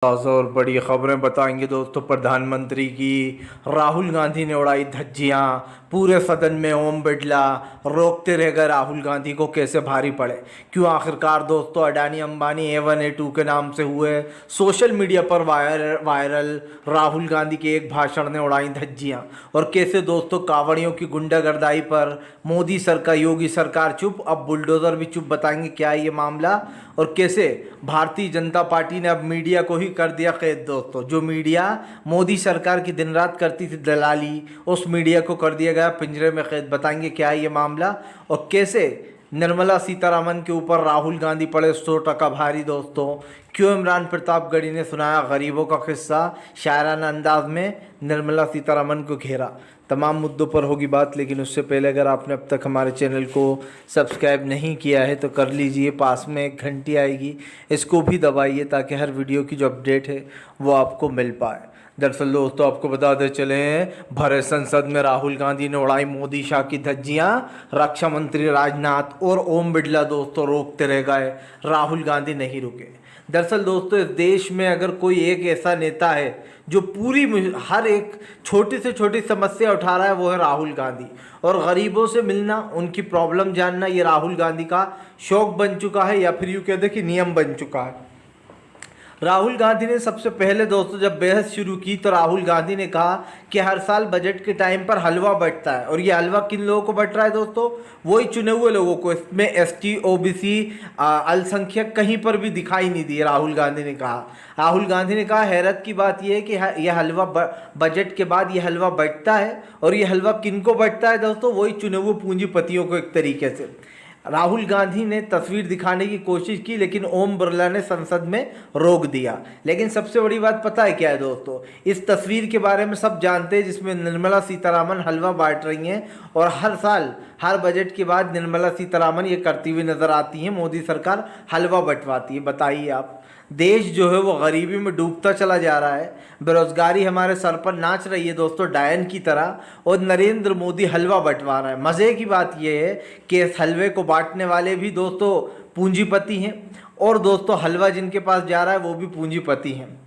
ताज़ा और बड़ी खबरें बताएंगे दोस्तों। प्रधानमंत्री की राहुल गांधी ने उड़ाई धज्जियां, पूरे सदन में ओम बिरला रोकते रह गए राहुल गांधी को कैसे भारी पड़े। क्यों आखिरकार दोस्तों अडानी अंबानी A1 A2 के नाम से हुए सोशल मीडिया पर वायरल राहुल गांधी के एक भाषण ने उड़ाई धज्जियां, और कैसे दोस्तों कांवड़ियों की गुंडागर्दाई पर मोदी सरकार योगी सरकार चुप, अब बुलडोजर भी चुप। बताएंगे क्या है ये मामला, और कैसे भारतीय जनता पार्टी ने अब मीडिया को ही कर दिया कैद दोस्तों। जो मीडिया मोदी सरकार की दिन रात करती थी दलाली, उस मीडिया को कर दिया गया पिंजरे में कैद। बताएंगे क्या है ये मामला, और कैसे निर्मला सीतारमण के ऊपर राहुल गांधी पड़े 100% भारी दोस्तों। क्यों इमरान प्रतापगढ़ी ने सुनाया गरीबों का किस्सा, शायराना अंदाज में निर्मला सीतारमण को घेरा। तमाम मुद्दों पर होगी बात, लेकिन उससे पहले अगर आपने अब तक हमारे चैनल को सब्सक्राइब नहीं किया है तो कर लीजिए। पास में एक घंटी आएगी, इसको भी दबाइए ताकि हर वीडियो की जो अपडेट है वो आपको मिल पाए। दरअसल दोस्तों आपको बताते चले हैं, भरे संसद में राहुल गांधी ने उड़ाई मोदी शाह की धज्जियां, रक्षा मंत्री राजनाथ और ओम बिरला दोस्तों रोकते रह गए, राहुल गांधी नहीं रुके। दरअसल दोस्तों इस देश में अगर कोई एक ऐसा नेता है जो पूरी हर एक छोटी से छोटी समस्या उठा रहा है, वो है राहुल गांधी। और गरीबों से मिलना, उनकी प्रॉब्लम जानना, ये राहुल गांधी का शौक बन चुका है, या फिर यूँ कहते हैं कि नियम बन चुका है। राहुल गांधी ने सबसे पहले दोस्तों जब बहस शुरू की तो राहुल गांधी ने कहा कि हर साल बजट के टाइम पर हलवा बंटता है, और ये हलवा किन लोगों को बंट रहा है दोस्तों, वही चुने हुए लोगों को। इसमें ST OBC अल्पसंख्यक कहीं पर भी दिखाई नहीं दिए, राहुल गांधी ने कहा। राहुल गांधी ने कहा हैरत की बात यह है कि यह हलवा बजट के बाद ये हलवा बंटता है, और ये हलवा किन को बंटता है दोस्तों, वही चुने हुए पूंजीपतियों को एक तरीके से। राहुल गांधी ने तस्वीर दिखाने की कोशिश की, लेकिन ओम बिरला ने संसद में रोक दिया। लेकिन सबसे बड़ी बात पता है क्या है दोस्तों, इस तस्वीर के बारे में सब जानते हैं, जिसमें निर्मला सीतारमण हलवा बांट रही हैं, और हर साल हर बजट के बाद निर्मला सीतारमण ये करती हुई नजर आती हैं, मोदी सरकार हलवा बंटवाती है। बताइए आप, देश जो है वो गरीबी में डूबता चला जा रहा है, बेरोजगारी हमारे सर पर नाच रही है दोस्तों डायन की तरह, और नरेंद्र मोदी हलवा बंटवा रहा है। मज़े की बात यह है कि इस हलवे को बांटने वाले भी दोस्तों पूंजीपति हैं, और दोस्तों हलवा जिनके पास जा रहा है वो भी पूंजीपति हैं।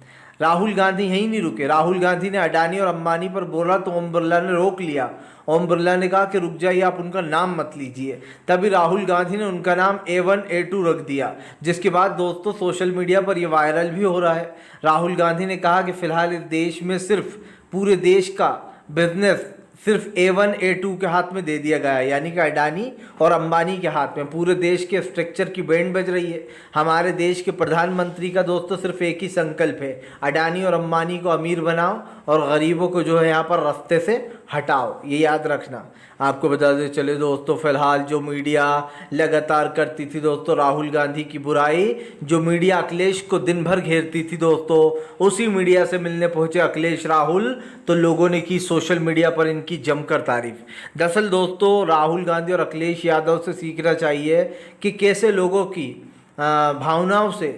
राहुल गांधी यहीं नहीं रुके, राहुल गांधी ने अडानी और अंबानी पर बोला तो ओम बिरला ने रोक लिया। ओम बिरला ने कहा कि रुक जाइए, आप उनका नाम मत लीजिए। तभी राहुल गांधी ने उनका नाम A1 A2 रख दिया, जिसके बाद दोस्तों सोशल मीडिया पर यह वायरल भी हो रहा है। राहुल गांधी ने कहा कि फिलहाल इस देश में सिर्फ पूरे देश का बिजनेस सिर्फ A1 A2 के हाथ में दे दिया गया है, यानी कि अडानी और अंबानी के हाथ में। पूरे देश के स्ट्रक्चर की बैंड बज रही है। हमारे देश के प्रधानमंत्री का दोस्तों सिर्फ एक ही संकल्प है, अडानी और अंबानी को अमीर बनाओ और गरीबों को जो है यहाँ पर रास्ते से हटाओ, ये याद रखना। आपको बताते चले दोस्तों, फिलहाल जो मीडिया लगातार करती थी दोस्तों राहुल गांधी की बुराई, जो मीडिया अखिलेश को दिन भर घेरती थी दोस्तों, उसी मीडिया से मिलने पहुंचे अखिलेश राहुल, तो लोगों ने की सोशल मीडिया पर इनकी जमकर तारीफ। दरअसल दोस्तों राहुल गांधी और अखिलेश यादव से सीखना चाहिए कि कैसे लोगों की भावनाओं से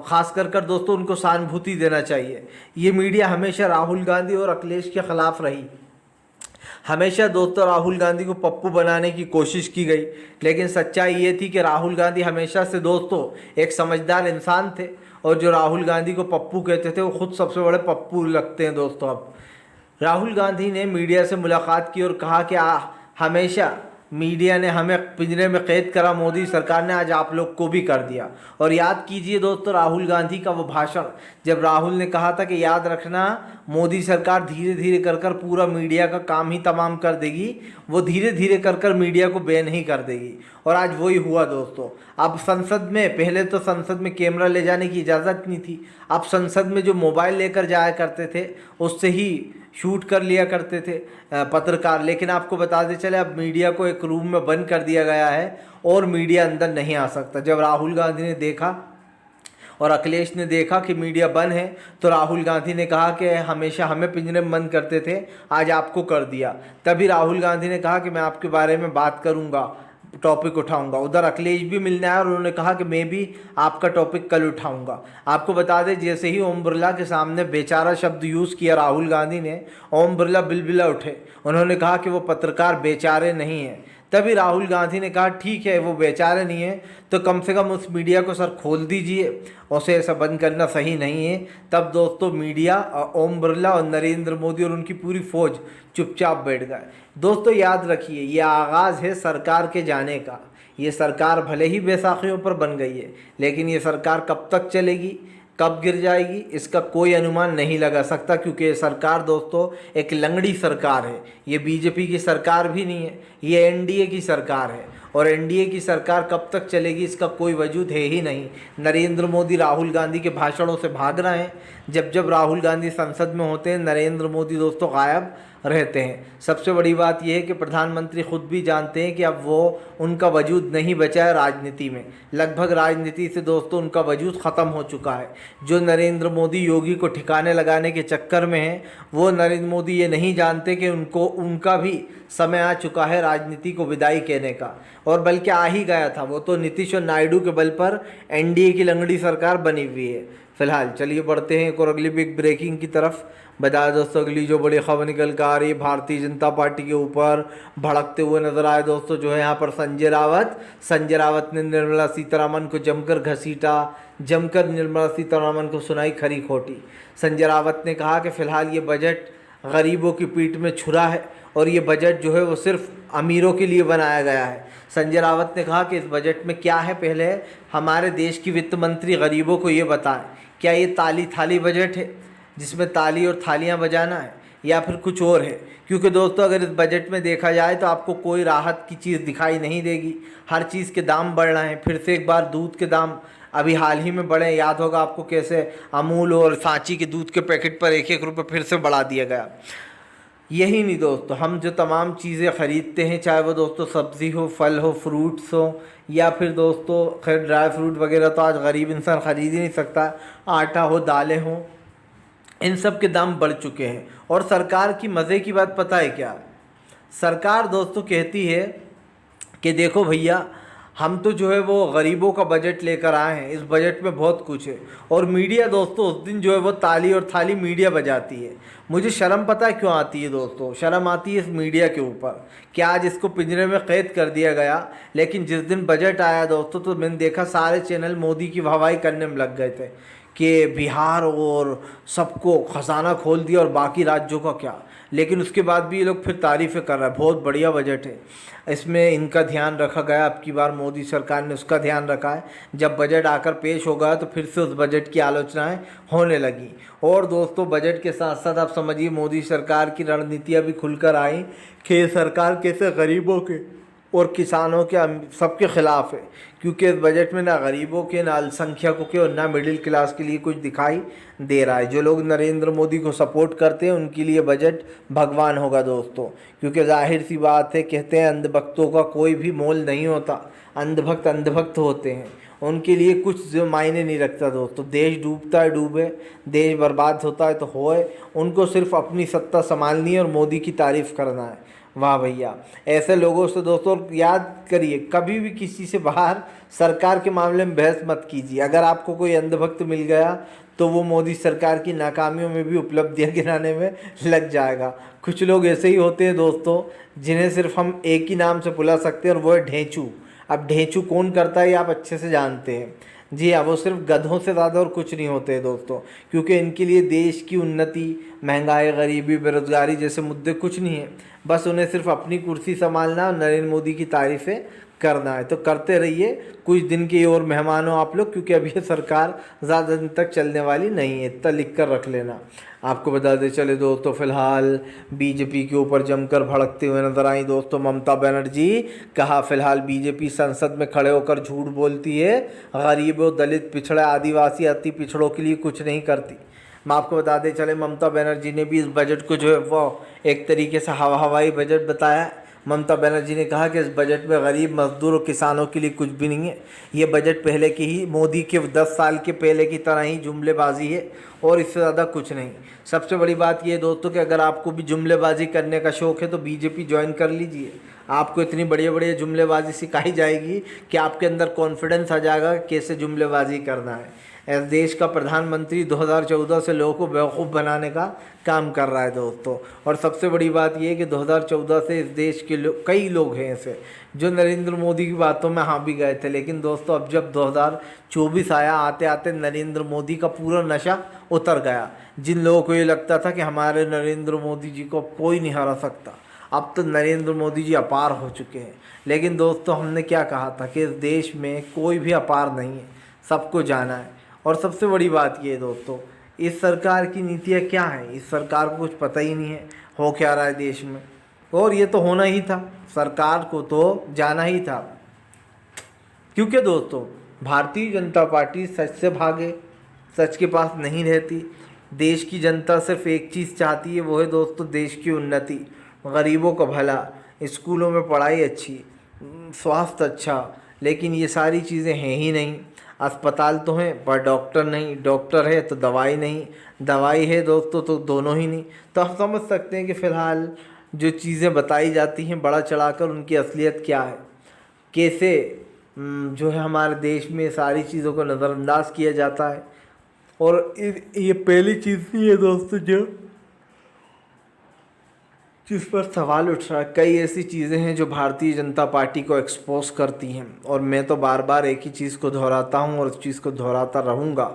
खास कर दोस्तों उनको सहानुभूति देना चाहिए। ये मीडिया हमेशा राहुल गांधी और अखिलेश के खिलाफ रही। हमेशा दोस्तों राहुल गांधी को पप्पू बनाने की कोशिश की गई, लेकिन सच्चाई ये थी कि राहुल गांधी हमेशा से दोस्तों एक समझदार इंसान थे, और जो राहुल गांधी को पप्पू कहते थे वो खुद सबसे बड़े पप्पू लगते हैं दोस्तों। अब राहुल गांधी ने मीडिया से मुलाकात की और कहा कि हमेशा मीडिया ने हमें पिंजरे में कैद करा, मोदी सरकार ने आज आप लोग को भी कर दिया। और याद कीजिए दोस्तों राहुल गांधी का वो भाषण, जब राहुल ने कहा था कि याद रखना मोदी सरकार धीरे धीरे कर पूरा मीडिया का काम ही तमाम कर देगी, वो धीरे धीरे कर मीडिया को बैन ही कर देगी। और आज वही हुआ दोस्तों। अब संसद में, पहले तो संसद में कैमरा ले जाने की इजाज़त नहीं थी, अब संसद में जो मोबाइल लेकर जाया करते थे उससे ही शूट कर लिया करते थे पत्रकार। लेकिन आपको बताते चले अब मीडिया को एक रूम में बंद कर दिया गया है और मीडिया अंदर नहीं आ सकता। जब राहुल गांधी ने देखा और अखिलेश ने देखा कि मीडिया बंद है, तो राहुल गांधी ने कहा कि हमेशा हमें पिंजरे में बंद करते थे, आज आपको कर दिया। तभी राहुल गांधी ने कहा कि मैं आपके बारे में बात करूंगा, टॉपिक उठाऊंगा। उधर अखिलेश भी मिलने आया और उन्होंने कहा कि मैं भी आपका टॉपिक कल उठाऊंगा। आपको बता दें जैसे ही ओम बिरला के सामने बेचारा शब्द यूज़ किया राहुल गांधी ने, ओम बिरला बिलबिला उठे। उन्होंने कहा कि वो पत्रकार बेचारे नहीं हैं। तभी राहुल गांधी ने कहा ठीक है वो बेचारे नहीं है तो कम से कम उस मीडिया को सर खोल दीजिए, उसे ऐसा बंद करना सही नहीं है। तब दोस्तों मीडिया, ओम बिरला और नरेंद्र मोदी और उनकी पूरी फौज चुपचाप बैठ गए। दोस्तों याद रखिए, ये आगाज़ है सरकार के जाने का। ये सरकार भले ही बैसाखियों पर बन गई है, लेकिन ये सरकार कब तक चलेगी, कब गिर जाएगी, इसका कोई अनुमान नहीं लगा सकता, क्योंकि ये सरकार दोस्तों एक लंगड़ी सरकार है। ये बीजेपी की सरकार भी नहीं है, ये एनडीए की सरकार है। और एनडीए की सरकार कब तक चलेगी इसका कोई वजूद है ही नहीं। नरेंद्र मोदी राहुल गांधी के भाषणों से भाग रहे हैं। जब जब राहुल गांधी संसद में होते हैं, नरेंद्र मोदी दोस्तों गायब रहते हैं। सबसे बड़ी बात यह है कि प्रधानमंत्री खुद भी जानते हैं कि अब वो उनका वजूद नहीं बचा है राजनीति में। लगभग राजनीति से दोस्तों उनका वजूद ख़त्म हो चुका है। जो नरेंद्र मोदी योगी को ठिकाने लगाने के चक्कर में हैं, वो नरेंद्र मोदी ये नहीं जानते कि उनका भी समय आ चुका है राजनीति को विदाई कहने का, और बल्कि आ ही गया था। वो तो नीतीश और नायडू के बल पर एनडीए की लंगड़ी सरकार बनी हुई है। फिलहाल चलिए बढ़ते हैं एक और अगली बिग ब्रेकिंग की तरफ। बता दोस्तों अगली जो बड़ी खबर निकल कर आ रही है, भारतीय जनता पार्टी के ऊपर भड़कते हुए नजर आए दोस्तों जो है यहाँ पर संजय रावत ने निर्मला सीतारमण को जमकर घसीटा, जमकर निर्मला सीतारमण को सुनाई खरी खोटी। संजय रावत ने कहा कि फिलहाल ये बजट गरीबों की पीठ में छुरा है और ये बजट जो है वो सिर्फ अमीरों के लिए बनाया गया है। संजय रावत ने कहा कि इस बजट में क्या है, पहले हमारे देश की वित्त मंत्री गरीबों को ये बताएं, क्या ये ताली थाली बजट है जिसमें ताली और थालियां बजाना है, या फिर कुछ और है? क्योंकि दोस्तों अगर इस बजट में देखा जाए तो आपको कोई राहत की चीज़ दिखाई नहीं देगी। हर चीज़ के दाम बढ़ रहे हैं। फिर से एक बार दूध के दाम अभी हाल ही में बढ़े, याद होगा आपको कैसे अमूल और सांची के दूध के पैकेट पर 1-1 रुपये फिर से बढ़ा दिया गया। यही नहीं दोस्तों, हम जो तमाम चीज़ें ख़रीदते हैं, चाहे वो दोस्तों सब्ज़ी हो, फल हो, फ्रूट्स हो, या फिर दोस्तों खैर ड्राई फ्रूट वगैरह तो आज गरीब इंसान ख़रीद ही नहीं सकता, आटा हो, दालें हों, इन सब के दाम बढ़ चुके हैं। और सरकार की मज़े की बात पता है क्या? सरकार दोस्तों कहती है कि देखो भैया, हम तो जो है वो गरीबों का बजट लेकर आए हैं, इस बजट में बहुत कुछ है। और मीडिया दोस्तों उस दिन जो है वो ताली और थाली मीडिया बजाती है। मुझे शर्म पता है क्यों आती है दोस्तों? शर्म आती है इस मीडिया के ऊपर कि आज इसको पिंजरे में कैद कर दिया गया, लेकिन जिस दिन बजट आया दोस्तों तो मैंने देखा सारे चैनल मोदी की वाहवाही करने में लग गए थे कि बिहार और सबको खजाना खोल दिया और बाकी राज्यों का क्या। लेकिन उसके बाद भी ये लोग फिर तारीफ़ें कर रहे हैं, बहुत बढ़िया बजट है, इसमें इनका ध्यान रखा गया। अब की बार मोदी सरकार ने उसका ध्यान रखा है। जब बजट आकर पेश हो गया तो फिर से उस बजट की आलोचनाएं होने लगी। और दोस्तों बजट के साथ साथ आप समझिए मोदी सरकार की रणनीतियाँ भी खुलकर आई कि सरकार कैसे गरीबों के और किसानों के सबके ख़िलाफ़ है, क्योंकि इस बजट में ना गरीबों के, ना अल्पसंख्यकों के और ना मिडिल क्लास के लिए कुछ दिखाई दे रहा है। जो लोग नरेंद्र मोदी को सपोर्ट करते हैं उनके लिए बजट भगवान होगा दोस्तों, क्योंकि जाहिर सी बात है, कहते हैं अंधभक्तों का कोई भी मोल नहीं होता, अंधभक्त होते हैं, उनके लिए कुछ जो मायने नहीं रखता दोस्तों। देश डूबता है डूबे, देश बर्बाद होता है तो होए, उनको सिर्फ अपनी सत्ता संभालनी है और मोदी की तारीफ़ करना है। वाह भैया, ऐसे लोगों से दोस्तों याद करिए, कभी भी किसी से बाहर सरकार के मामले में बहस मत कीजिए। अगर आपको कोई अंधभक्त मिल गया तो वो मोदी सरकार की नाकामियों में भी उपलब्धियां गिनाने में लग जाएगा। कुछ लोग ऐसे ही होते हैं दोस्तों जिन्हें सिर्फ हम एक ही नाम से बुला सकते हैं और वो है ढेंचू। अब ढेंचू कौन करता है ये आप अच्छे से जानते हैं। जी हाँ, वो सिर्फ गधों से ज़्यादा और कुछ नहीं होते दोस्तों, क्योंकि इनके लिए देश की उन्नति, महंगाई, गरीबी, बेरोज़गारी जैसे मुद्दे कुछ नहीं है। बस उन्हें सिर्फ अपनी कुर्सी संभालना और नरेंद्र मोदी की तारीफ़ें करना है। तो करते रहिए, कुछ दिन के और मेहमान हो आप लोग, क्योंकि अभी ये सरकार ज़्यादा दिन तक चलने वाली नहीं है, इतना लिख कर रख लेना। आपको बता दें चले दोस्तों, फिलहाल बीजेपी के ऊपर जमकर भड़कते हुए नजर आई दोस्तों ममता बनर्जी। कहा फिलहाल बीजेपी संसद में खड़े होकर झूठ बोलती है, गरीबों, दलित, पिछड़े, आदिवासी, अति पिछड़ों के लिए कुछ नहीं करती। मैं आपको बता दें चले, ममता बनर्जी ने भी इस बजट को जो है वो एक तरीके से हवाई बजट बताया। ममता बनर्जी ने कहा कि इस बजट में गरीब, मजदूर और किसानों के लिए कुछ भी नहीं है। ये बजट पहले की ही, मोदी के 10 साल के पहले की तरह ही जुमलेबाजी है और इससे ज़्यादा कुछ नहीं। सबसे बड़ी बात ये दोस्तों कि अगर आपको भी जुमलेबाजी करने का शौक़ है तो बीजेपी ज्वाइन कर लीजिए। आपको इतनी बढ़िया बढ़िया जुमलेबाजी सिखाई जाएगी कि आपके अंदर कॉन्फिडेंस आ जाएगा कैसे जुमलेबाजी करना है। इस देश का प्रधानमंत्री 2014 से लोगों को बेवकूफ़ बनाने का काम कर रहा है दोस्तों। और सबसे बड़ी बात यह है कि 2014 से इस देश के कई लोग हैं ऐसे जो नरेंद्र मोदी की बातों में हाँ भी गए थे, लेकिन दोस्तों अब जब 2024 आया, आते आते नरेंद्र मोदी का पूरा नशा उतर गया। जिन लोगों को ये लगता था कि हमारे नरेंद्र मोदी जी को कोई नहीं हरा सकता, अब तो नरेंद्र मोदी जी अपार हो चुके हैं। लेकिन दोस्तों हमने क्या कहा था कि इस देश में कोई भी अपार नहीं है, सबको जाना है। और सबसे बड़ी बात ये है दोस्तों, इस सरकार की नीतियाँ क्या हैं, इस सरकार को कुछ पता ही नहीं है हो क्या रहा है देश में। और ये तो होना ही था, सरकार को तो जाना ही था, क्योंकि दोस्तों भारतीय जनता पार्टी सच से भागे, सच के पास नहीं रहती। देश की जनता सिर्फ एक चीज़ चाहती है, वो है दोस्तों देश की उन्नति, गरीबों का भला, स्कूलों में पढ़ाई अच्छी, स्वास्थ्य अच्छा। लेकिन ये सारी चीज़ें हैं ही नहीं। अस्पताल तो हैं पर डॉक्टर नहीं, डॉक्टर है तो दवाई नहीं, दवाई है दोस्तों तो दोनों ही नहीं। तो आप समझ सकते हैं कि फ़िलहाल जो चीज़ें बताई जाती हैं बड़ा चढ़ाकर, उनकी असलियत क्या है, कैसे जो है हमारे देश में सारी चीज़ों को नज़रअंदाज किया जाता है। और ये पहली चीज़ नहीं है दोस्तों जो जिस पर सवाल उठ रहा है। कई ऐसी चीज़ें हैं जो भारतीय जनता पार्टी को एक्सपोज करती हैं, और मैं तो बार बार एक ही चीज़ को दोहराता हूं और उस चीज़ को दोहराता रहूँगा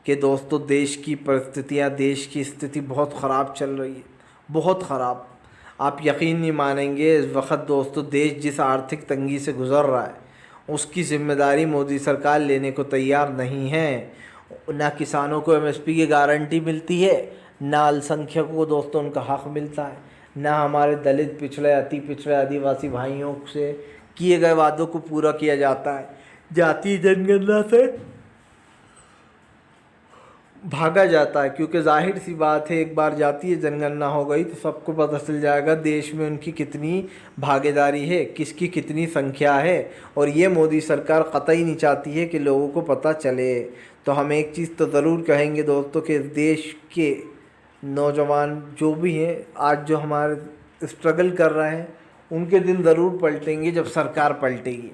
कि दोस्तों देश की परिस्थितियां, देश की स्थिति बहुत ख़राब चल रही है, बहुत ख़राब। आप यकीन नहीं मानेंगे, इस वक्त दोस्तों देश जिस आर्थिक तंगी से गुज़र रहा है उसकी जिम्मेदारी मोदी सरकार लेने को तैयार नहीं है। ना किसानों को एमएसपी की गारंटी मिलती है, ना अल्पसंख्यकों को दोस्तों उनका हक़ मिलता है, ना हमारे दलित, पिछड़े, अति पिछड़े, आदिवासी भाइयों से किए गए वादों को पूरा किया जाता है। जातीय जनगणना से भागा जाता है, क्योंकि जाहिर सी बात है एक बार जातीय जनगणना हो गई तो सबको पता चल जाएगा देश में उनकी कितनी भागीदारी है, किसकी कितनी संख्या है। और ये मोदी सरकार कतई नहीं चाहती है कि लोगों को पता चले। तो हम एक चीज़ तो ज़रूर कहेंगे दोस्तों कि इस देश के नौजवान जो भी हैं आज जो हमारे स्ट्रगल कर रहे हैं, उनके दिन ज़रूर पलटेंगे जब सरकार पलटेगी।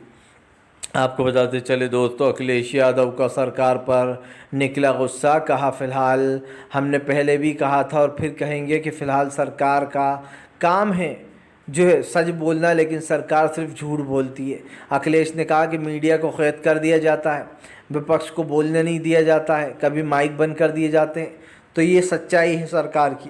आपको बताते चले दोस्तों, अखिलेश यादव का सरकार पर निकला गुस्सा। कहा फ़िलहाल हमने पहले भी कहा था और फिर कहेंगे कि फ़िलहाल सरकार का काम है जो है सच बोलना, लेकिन सरकार सिर्फ झूठ बोलती है। अखिलेश ने कहा कि मीडिया को कैद कर दिया जाता है, विपक्ष को बोलने नहीं दिया जाता है, कभी माइक बंद कर दिए जाते हैं। तो ये सच्चाई है सरकार की।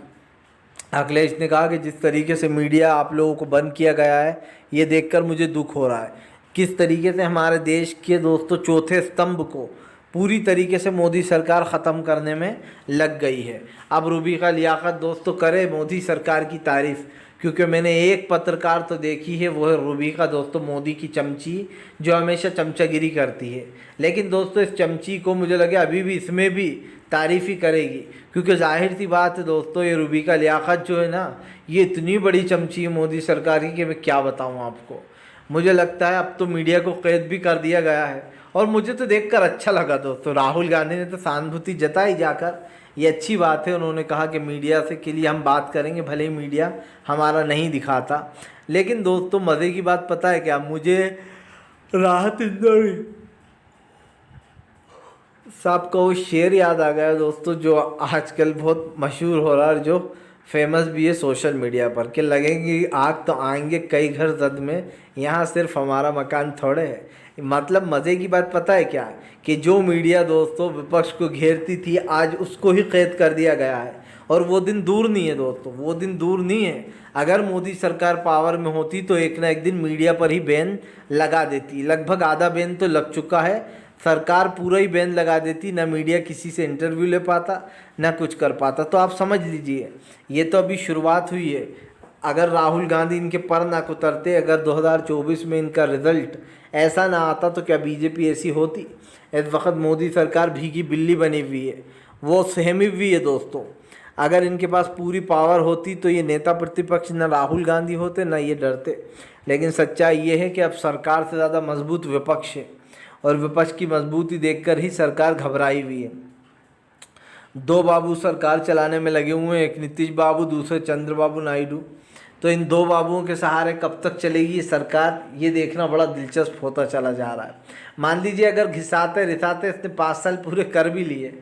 अखिलेश ने कहा कि जिस तरीके से मीडिया आप लोगों को बंद किया गया है, ये देखकर मुझे दुख हो रहा है। किस तरीके से हमारे देश के दोस्तों चौथे स्तंभ को पूरी तरीके से मोदी सरकार ख़त्म करने में लग गई है। अब रूबिका लियाकत दोस्तों करे मोदी सरकार की तारीफ़, क्योंकि मैंने एक पत्रकार तो देखी है, वो है रूबिका दोस्तों, मोदी की चमची जो हमेशा चमचागिरी करती है। लेकिन दोस्तों इस चमची को मुझे लगे अभी भी इसमें भी तारीफ़ ही करेगी, क्योंकि जाहिर सी बात है दोस्तों ये रूबिका लियाकत जो है ना, ये इतनी बड़ी चमची है मोदी सरकार की कि मैं क्या बताऊँ आपको। मुझे लगता है अब तो मीडिया को कैद भी कर दिया गया है, और मुझे तो देखकर अच्छा लगा दोस्तों। राहुल गांधी ने तो सहानुभूति जताई जाकर, ये अच्छी बात है। उन्होंने कहा कि मीडिया से के लिए हम बात करेंगे, भले ही मीडिया हमारा नहीं दिखाता। लेकिन दोस्तों मज़े की बात पता है क्या, मुझे राहत इंदौरी साहब का वो शेर याद आ गया दोस्तों जो आजकल बहुत मशहूर हो रहा है, जो फेमस भी है सोशल मीडिया पर, कि लगेंगी आग तो आएंगे कई घर जद में, यहाँ सिर्फ हमारा मकान थोड़े है। मतलब मज़े की बात पता है क्या है कि जो मीडिया दोस्तों विपक्ष को घेरती थी आज उसको ही कैद कर दिया गया है। और वो दिन दूर नहीं है दोस्तों, वो दिन दूर नहीं है। अगर मोदी सरकार पावर में होती तो एक ना एक दिन मीडिया पर ही बैन लगा देती। लगभग आधा बैन तो लग चुका है, सरकार पूरा ही बैन लगा देती, ना मीडिया किसी से इंटरव्यू ले पाता, ना कुछ कर पाता। तो आप समझ लीजिए ये तो अभी शुरुआत हुई है। अगर राहुल गांधी इनके पर ना कुतरते, अगर 2024 में इनका रिज़ल्ट ऐसा ना आता तो क्या बीजेपी ऐसी होती? इस वक्त मोदी सरकार भीगी बिल्ली बनी हुई है, वो सहमी हुई है दोस्तों। अगर इनके पास पूरी पावर होती तो ये नेता प्रतिपक्ष न राहुल गांधी होते, ना ये डरते। लेकिन सच्चाई ये है कि अब सरकार से ज़्यादा मजबूत विपक्ष है, और विपक्ष की मजबूती देखकर ही सरकार घबराई हुई है। दो बाबू सरकार चलाने में लगे हुए हैं, एक नीतीश बाबू, दूसरे चंद्रबाबू नायडू। तो इन दो बाबुओं के सहारे कब तक चलेगी ये सरकार, ये देखना बड़ा दिलचस्प होता चला जा रहा है। मान लीजिए अगर घिसाते रिसाते इसने 5 साल पूरे कर भी लिए,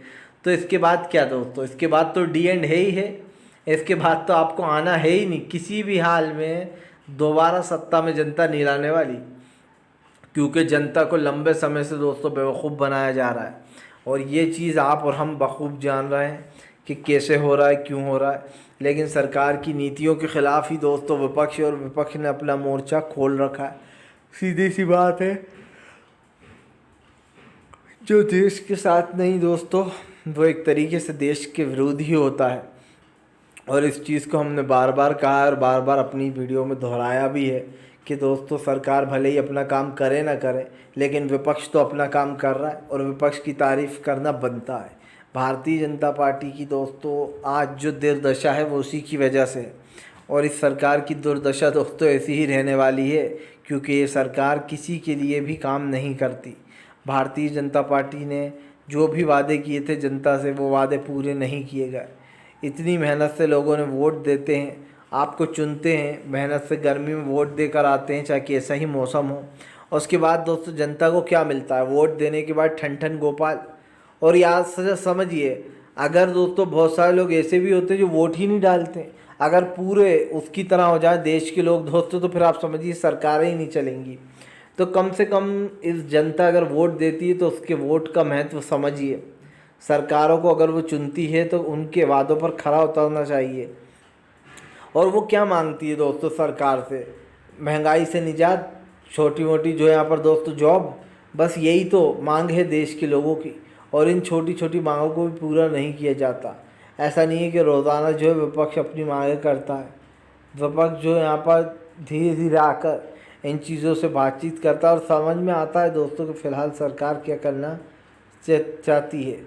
तो इसके बाद क्या दोस्तों, इसके बाद तो डी एंड है ही है। इसके बाद तो आपको आना है ही नहीं, किसी भी हाल में दोबारा सत्ता में जनता नहीं लाने वाली, क्योंकि जनता को लंबे समय से दोस्तों बेवकूफ़ बनाया जा रहा है। और ये चीज़ आप और हम बखूब जान रहे हैं कि कैसे हो रहा है, क्यों हो रहा है। लेकिन सरकार की नीतियों के ख़िलाफ़ ही दोस्तों विपक्ष और विपक्ष ने अपना मोर्चा खोल रखा है। सीधी सी बात है, जो देश के साथ नहीं दोस्तों, वो एक तरीके से देश के विरोध ही होता है। और इस चीज़ को हमने बार बार कहा है और बार बार अपनी वीडियो में दोहराया भी है कि दोस्तों सरकार भले ही अपना काम करे ना करे, लेकिन विपक्ष तो अपना काम कर रहा है और विपक्ष की तारीफ़ करना बनता है। भारतीय जनता पार्टी की दोस्तों आज जो दुर्दशा है वो उसी की वजह से है। और इस सरकार की दुर्दशा दोस्तों ऐसी ही रहने वाली है, क्योंकि ये सरकार किसी के लिए भी काम नहीं करती। भारतीय जनता पार्टी ने जो भी वादे किए थे जनता से, वो वादे पूरे नहीं किए गए। इतनी मेहनत से लोगों ने वोट देते हैं, आपको चुनते हैं, मेहनत से गर्मी में वोट देकर आते हैं, चाहे कैसा ही मौसम हो। और उसके बाद दोस्तों जनता को क्या मिलता है, वोट देने के बाद ठन ठन गोपाल। और याद से समझिए, अगर दोस्तों बहुत सारे लोग ऐसे भी होते हैं जो वोट ही नहीं डालते, अगर पूरे उसकी तरह हो जाए देश के लोग दोस्तों, तो फिर आप समझिए सरकारें ही नहीं चलेंगी। तो कम से कम इस जनता अगर वोट देती है तो उसके वोट का महत्व समझिए। सरकारों को अगर वो चुनती है तो उनके वादों पर खरा उतरना चाहिए। और वो क्या मांगती है दोस्तों सरकार से, महंगाई से निजात, छोटी मोटी जो यहाँ पर दोस्तों जॉब, बस यही तो मांग है देश के लोगों की। और इन छोटी छोटी मांगों को भी पूरा नहीं किया जाता। ऐसा नहीं है कि रोज़ाना जो है विपक्ष अपनी मांगें करता है, विपक्ष जो यहाँ पर धीरे धीरे आकर इन चीज़ों से बातचीत करता है और समझ में आता है दोस्तों कि फ़िलहाल सरकार क्या करना चाहती है।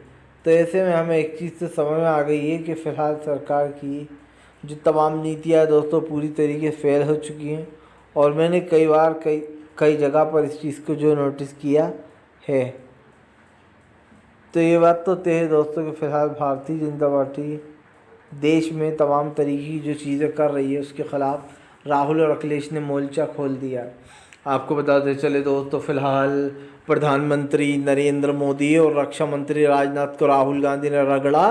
तो ऐसे में हमें एक चीज़ से समझ में आ गई है कि फ़िलहाल सरकार की जो तमाम नीतियाँ दोस्तों पूरी तरीके से फेल हो चुकी हैं। और मैंने कई बार कई जगह पर इस चीज़ को जो नोटिस किया है। तो ये बात तो तय है दोस्तों कि फ़िलहाल भारतीय जनता पार्टी देश में तमाम तरीके की जो चीज़ें कर रही है उसके ख़िलाफ़ राहुल और अखिलेश ने मोर्चा खोल दिया। आपको बताते चले दोस्तों, फ़िलहाल प्रधानमंत्री नरेंद्र मोदी और रक्षा मंत्री राजनाथ को राहुल गांधी ने रगड़ा।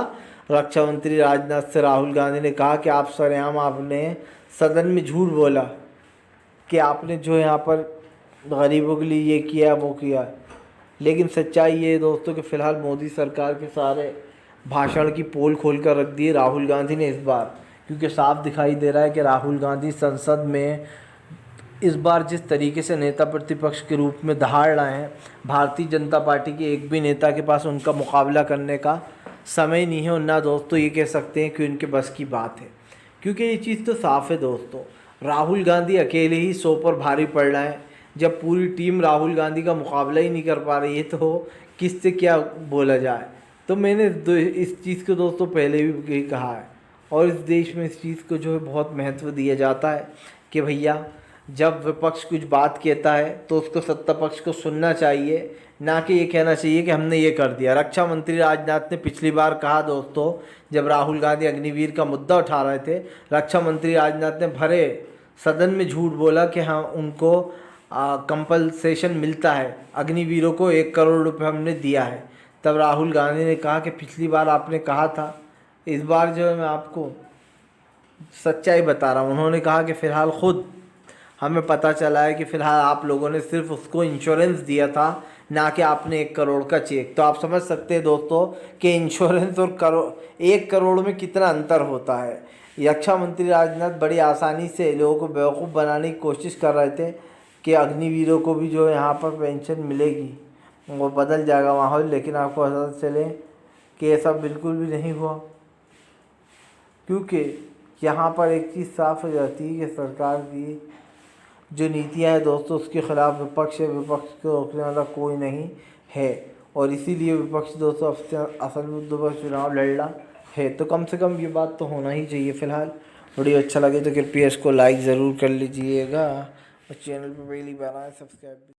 रक्षा मंत्री राजनाथ से राहुल गांधी ने कहा कि आप सरेआम आपने सदन में झूठ बोला कि आपने जो यहाँ पर गरीबों के लिए ये किया वो किया। लेकिन सच्चाई ये है दोस्तों कि फ़िलहाल मोदी सरकार के सारे भाषण की पोल खोल कर रख दी राहुल गांधी ने इस बार, क्योंकि साफ दिखाई दे रहा है कि राहुल गांधी संसद में इस बार जिस तरीके से नेता प्रतिपक्ष के रूप में दहाड़ रहे हैं, भारतीय जनता पार्टी के एक भी नेता के पास उनका मुकाबला करने का समय नहीं है। और ना दोस्तों ये कह सकते हैं कि उनके बस की बात है, क्योंकि ये चीज़ तो साफ़ है दोस्तों, राहुल गांधी अकेले ही 100 पर भारी पड़ रहे हैं। जब पूरी टीम राहुल गांधी का मुकाबला ही नहीं कर पा रही है तो किससे क्या बोला जाए। तो मैंने इस चीज़ को दोस्तों पहले भी कहा है, और इस देश में इस चीज़ को जो है बहुत महत्व दिया जाता है कि भैया जब विपक्ष कुछ बात कहता है तो उसको सत्ता पक्ष को सुनना चाहिए, ना कि ये कहना चाहिए कि हमने ये कर दिया। रक्षा मंत्री राजनाथ ने पिछली बार कहा दोस्तों, जब राहुल गांधी अग्निवीर का मुद्दा उठा रहे थे, रक्षा मंत्री राजनाथ ने भरे सदन में झूठ बोला कि हाँ उनको कंपलसेशन मिलता है, अग्निवीरों को 1 करोड़ रुपये हमने दिया है। तब राहुल गांधी ने कहा कि पिछली बार आपने कहा था, इस बार जो है मैं आपको सच्चाई बता रहा हूँ। उन्होंने कहा कि फ़िलहाल ख़ुद हमें पता चला है कि फ़िलहाल आप लोगों ने सिर्फ उसको इंश्योरेंस दिया था, ना कि आपने 1 करोड़ का चेक। तो आप समझ सकते हैं दोस्तों कि इंश्योरेंस और 1 करोड़ में कितना अंतर होता है। रक्षा मंत्री राजनाथ बड़ी आसानी से लोगों को बेवकूफ़ बनाने की कोशिश कर रहे थे कि अग्निवीरों को भी जो यहाँ पर पेंशन मिलेगी, वो बदल जाएगा माहौल। लेकिन आपको पता चले कि ऐसा बिल्कुल भी नहीं हुआ, क्योंकि यहाँ पर एक चीज़ साफ़ हो जाती है कि सरकार की जो नीतियाँ हैं दोस्तों उसके ख़िलाफ़ विपक्ष है, विपक्ष को रोकने वाला कोई नहीं है। और इसीलिए विपक्ष दोस्तों असल मुद्दों पर चुनाव लड़ रहा है। तो कम से कम ये बात तो होना ही चाहिए। फ़िलहाल वीडियो अच्छा लगे तो कृपया इसको लाइक ज़रूर कर लीजिएगा और चैनल पर पहली बार आए सब्सक्राइब